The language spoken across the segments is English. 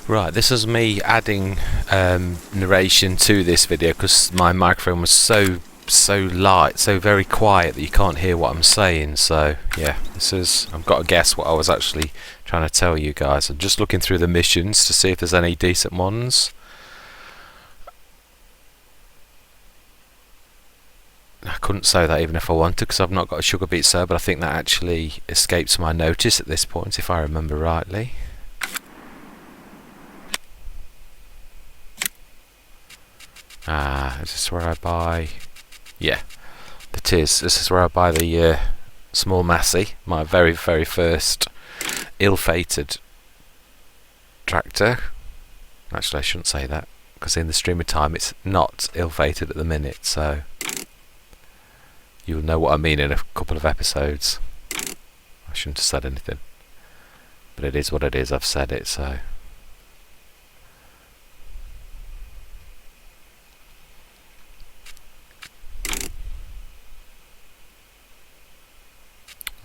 Right, this is me adding narration to this video because my microphone was so light, so very quiet that you can't hear what I'm saying. So yeah, I've got to guess what I was actually trying to tell you guys. I'm just looking through the missions to see if there's any decent ones. I couldn't say that even if I wanted because I've not got a sugar beet soda, but I think that actually escapes my notice at this point if I remember rightly. Is this where I buy? Yeah, it is. This is where I buy the small Massey, my very first ill-fated tractor. Actually, I shouldn't say that because in the stream of time it's not ill-fated at the minute, so you'll know what I mean in a couple of episodes. I shouldn't have said anything, but it is what it is. I've said it, so.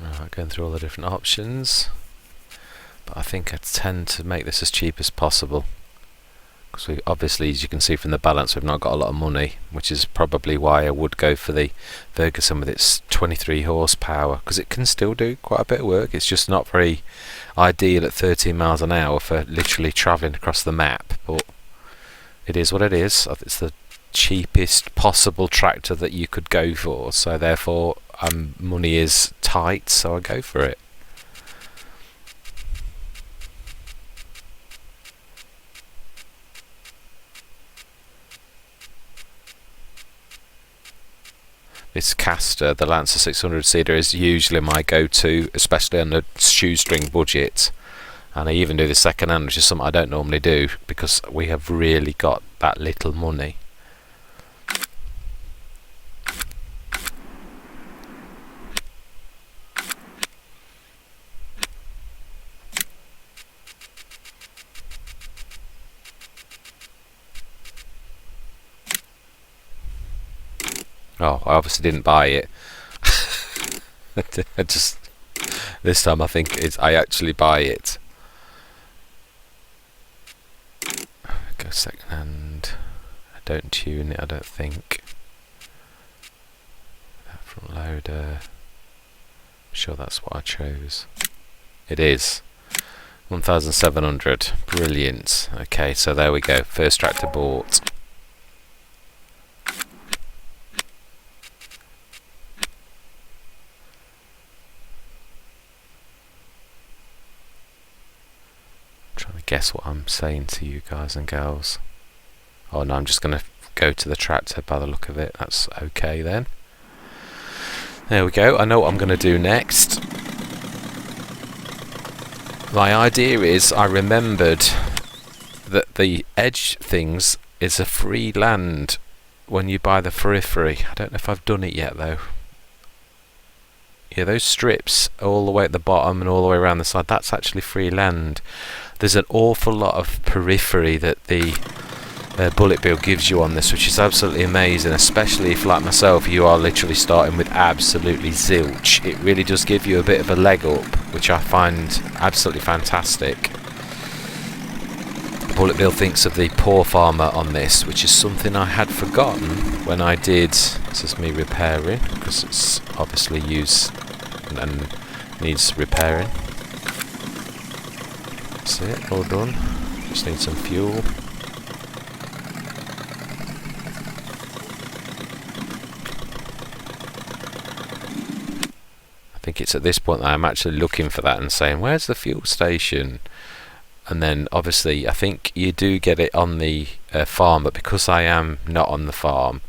Right, going through all the different options, but I think I tend to make this as cheap as possible because we obviously, as you can see from the balance, we've not got a lot of money, which is probably why I would go for the Ferguson with its 23 horsepower because it can still do quite a bit of work. It's just not very ideal at 13 miles an hour for literally travelling across the map, but it is what it is. It's the cheapest possible tractor that you could go for, so therefore money is tight, so I go for it. This caster, the Lancer 600 seeder, is usually my go-to, especially on a shoestring budget, and I even do the second hand, which is something I don't normally do because we have really got that little money. Oh, I obviously didn't buy it. I just, this time I think I actually buy it. Go second hand. I don't tune it, I don't think. That front loader. I'm sure that's what I chose. It is. 1,700. Brilliant. Okay, so there we go. First tractor bought. Guess what I'm saying to you guys and girls. Oh no, I'm just going to go to the tractor by the look of it. That's okay then. There we go. I know what I'm going to do next. My idea is I remembered that the edge things is a free land when you buy the periphery. I don't know if I've done it yet though. Yeah, those strips all the way at the bottom and all the way around the side, that's actually free land. There's an awful lot of periphery that the bullet bill gives you on this, which is absolutely amazing, especially if, like myself, you are literally starting with absolutely zilch. It really does give you a bit of a leg up, which I find absolutely fantastic. Bullet bill thinks of the poor farmer on this, which is something I had forgotten when I did. This is me repairing, because it's obviously used and needs repairing. That's it, all done. Just need some fuel. I think it's at this point that I'm actually looking for that and saying, where's the fuel station? And then obviously I think you do get it on the farm, but because I am not on the farm,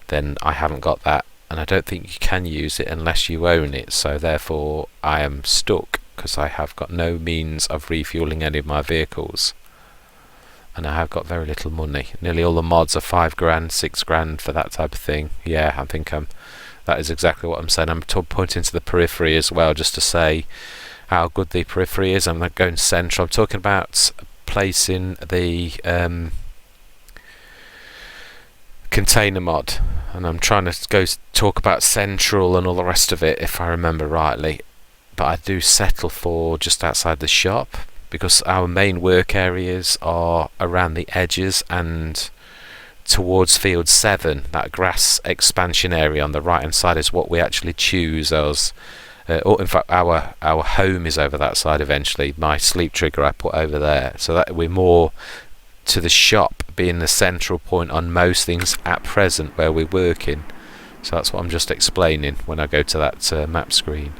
then I haven't got that, and I don't think you can use it unless you own it, so therefore I am stuck because I have got no means of refueling any of my vehicles, and I have got very little money. Nearly all the mods are £5 grand, £6 grand for that type of thing. Yeah, I think that is exactly what I'm saying. I'm pointing to the periphery as well, just to say how good the periphery is. I'm not going central. I'm talking about placing the container mod, and I'm trying to go talk about central and all the rest of it if I remember rightly, but I do settle for just outside the shop because our main work areas are around the edges and towards field 7. That grass expansion area on the right hand side is what we actually choose as or in fact our home is over that side eventually. My sleep trigger I put over there, so that we're more to the shop being the central point on most things at present where we're working. So that's what I'm just explaining when I go to that map screen.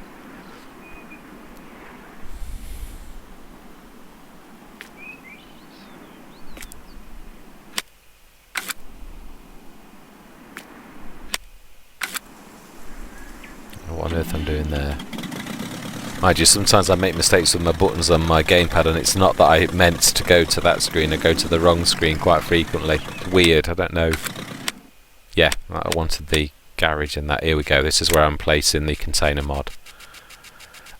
What on earth I'm doing there? Mind you, sometimes I make mistakes with my buttons on my gamepad, and it's not that I meant to go to that screen. I go to the wrong screen quite frequently. It's weird, I don't know. Yeah, I wanted the garage in that. Here we go. This is where I'm placing the container mod.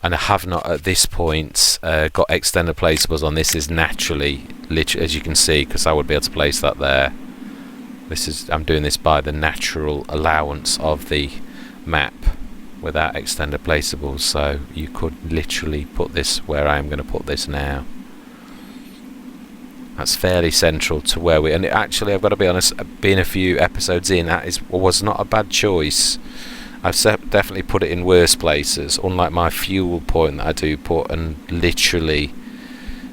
And I have not at this point got extended placeables on. This is naturally, literally, as you can see, because I would be able to place that there. I'm doing this by the natural allowance of the map without extended placeables, so you could literally put this where I am going to put this now. That's fairly central to where we, and actually I've got to be honest, being a few episodes in, was not a bad choice. I've definitely put it in worse places, unlike my fuel point that I do put and literally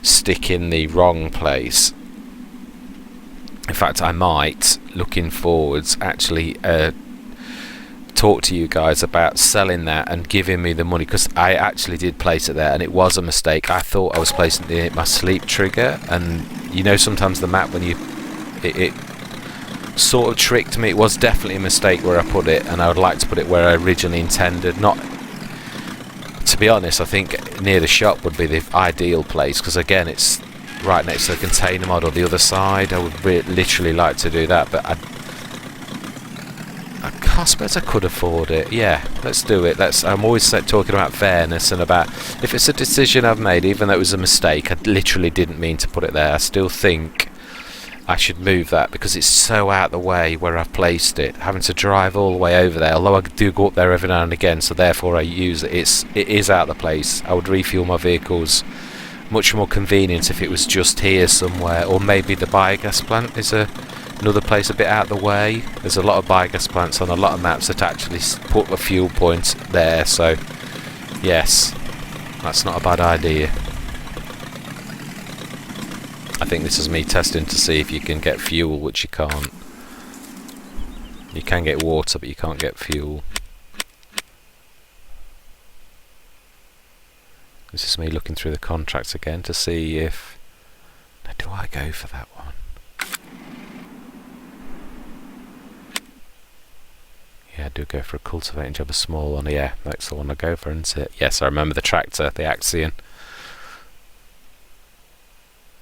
stick in the wrong place. In fact, I might, looking forwards, actually talk to you guys about selling that and giving me the money, because I actually did place it there and it was a mistake. I thought I was placing it in my sleep trigger, and you know sometimes the map, when it sort of tricked me. It was definitely a mistake where I put it, and I would like to put it where I originally intended. Not, to be honest, I think near the shop would be the ideal place, because again it's right next to the container mod or the other side. I would literally like to do that, but I suppose I could afford it. Yeah, let's do it. I'm always talking about fairness and about if it's a decision I've made, even though it was a mistake, I literally didn't mean to put it there. I still think I should move that because it's so out the way where I've placed it. Having to drive all the way over there, although I do go up there every now and again, so therefore I use it. It is out of the place. I would refuel my vehicles. Much more convenient if it was just here somewhere, or maybe the biogas plant is another place a bit out of the way. There's a lot of biogas plants on a lot of maps that actually put a fuel point there, so yes, that's not a bad idea. I think this is me testing to see if you can get fuel, which you can't. You can get water, but you can't get fuel. This is me looking through the contracts again to see if... Now, do I go for that one? Yeah, I do go for a cultivating job, a small one. Yeah, that's the one I go for, isn't it? Yes, I remember the tractor, the Axion.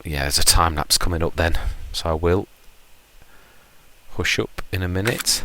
Yeah, there's a time lapse coming up then, so I will hush up in a minute.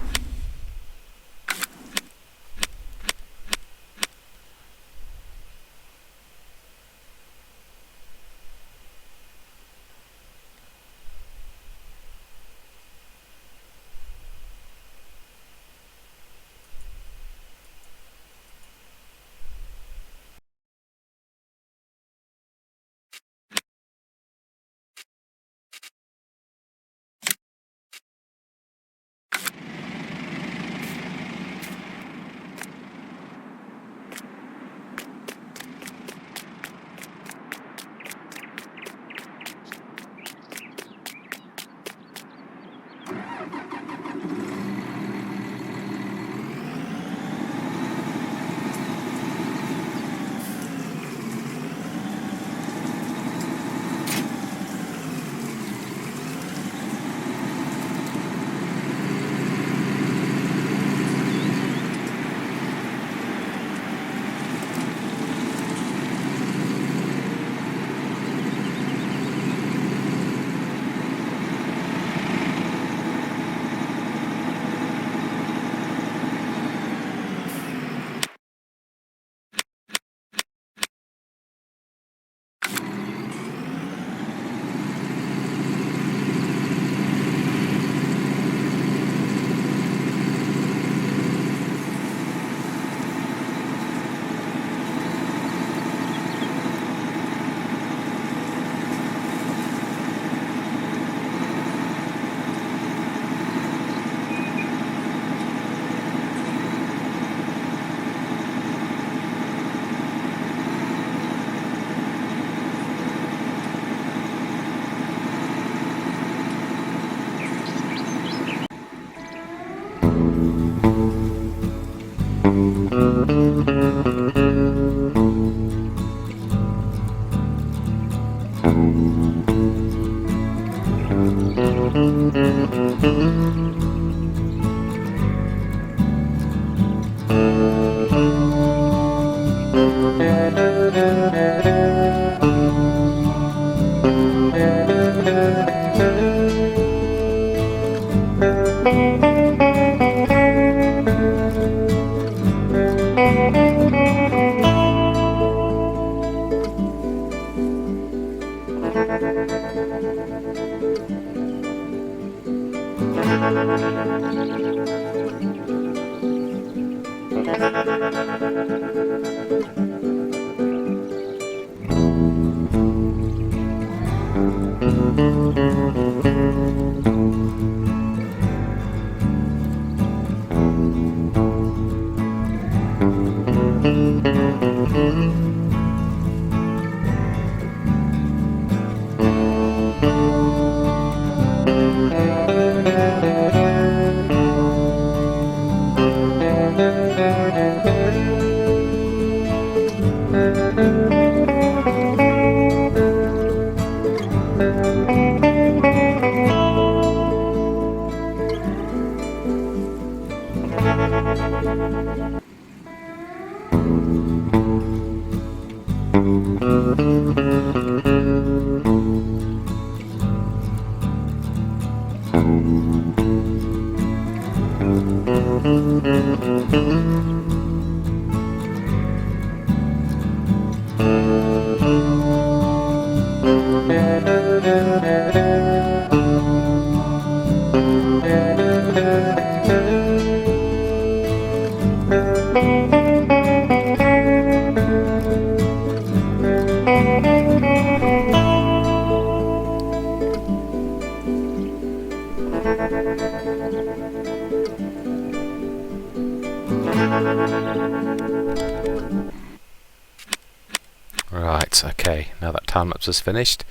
Right, okay, now that time lapse is finished,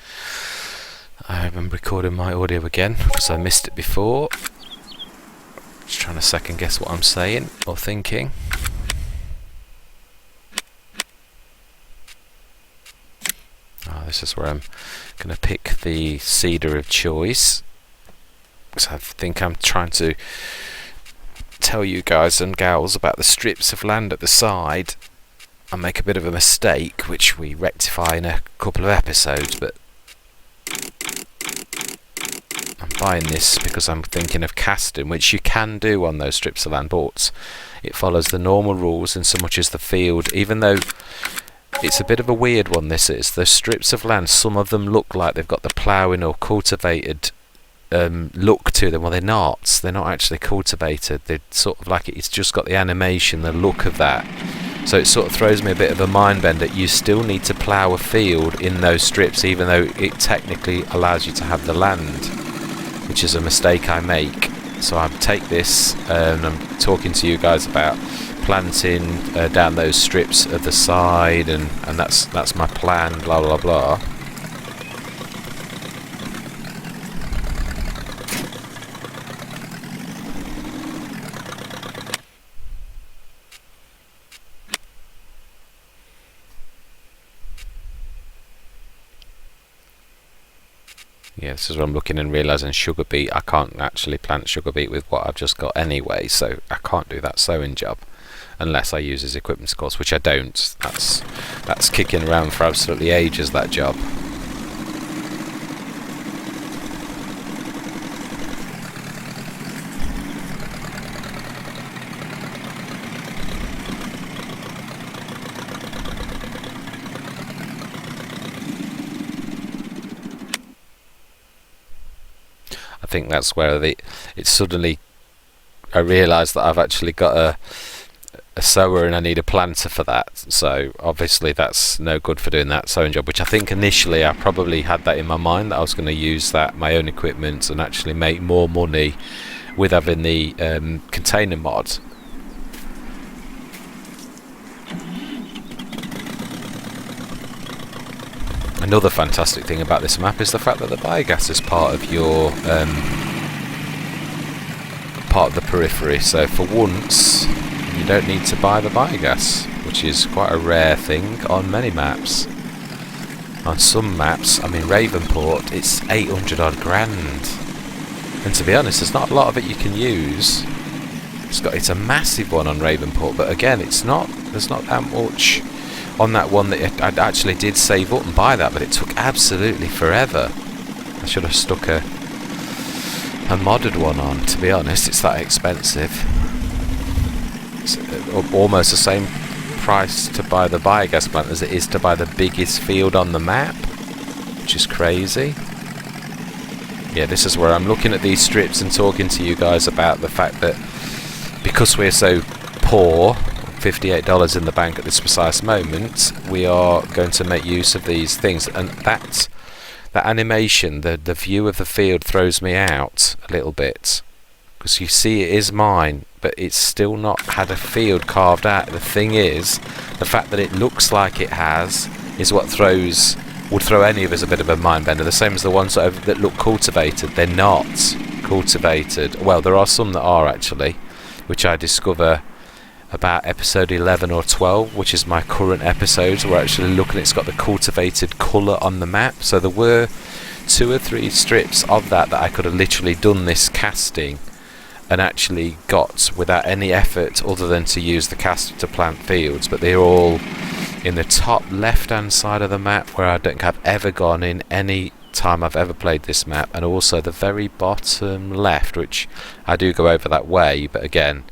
I'm recording my audio again because I missed it before. Just trying to second guess what I'm saying or thinking. This is where I'm going to pick the seeder of choice. So I think I'm trying to tell you guys and gals about the strips of land at the side. I make a bit of a mistake, which we rectify in a couple of episodes, but I'm buying this because I'm thinking of casting, which you can do on those strips of land, but it follows the normal rules in so much as the field, even though it's a bit of a weird one. This is the strips of land, some of them look like they've got the ploughing or cultivated look to them. Well, they're not actually cultivated. They're sort of like it's just got the animation, the look of that. So it sort of throws me a bit of a mind bender. You still need to plough a field in those strips, even though it technically allows you to have the land, which is a mistake I make. So I take this and I'm talking to you guys about planting down those strips at the side, and that's my plan, blah blah blah. Yeah, this is what I'm looking and realising sugar beet, I can't actually plant sugar beet with what I've just got anyway, so I can't do that sowing job unless I use his equipment, of course, which I don't. That's kicking around for absolutely ages, that job. I think that's where it's suddenly I realised that I've actually got a sower and I need a planter for that, so obviously that's no good for doing that sowing job, which I think initially I probably had that in my mind, that I was going to use that, my own equipment, and actually make more money with having the container mod. Another fantastic thing about this map is the fact that the biogas is part of your part of the periphery. So for once, you don't need to buy the biogas, which is quite a rare thing on many maps. On some maps, I mean Ravenport, it's 800 odd grand. And to be honest, there's not a lot of it you can use. It's a massive one on Ravenport, but again, there's not that much on that one that I actually did save up and buy that, but it took absolutely forever. I should have stuck a modded one on, to be honest. It's that expensive. It's almost the same price to buy the biogas plant as it is to buy the biggest field on the map, which is crazy. Yeah, this is where I'm looking at these strips and talking to you guys about the fact that because we're so poor, $58 in the bank at this precise moment, we are going to make use of these things. And that animation, the view of the field throws me out a little bit, because you see it is mine, but it's still not had a field carved out. The thing is, the fact that it looks like it has is what would throw any of us a bit of a mind bender. The same as the ones that look cultivated. They're not cultivated. Well, there are some that are actually, which I discover about episode 11 or 12, which is my current episodes. We're actually looking, it's got the cultivated colour on the map. So there were 2 or 3 strips of that I could have literally done this casting and actually got without any effort other than to use the caster to plant fields, but they're all in the top left hand side of the map, where I don't think I've ever gone in any time I've ever played this map, and also the very bottom left, which I do go over that way, but again,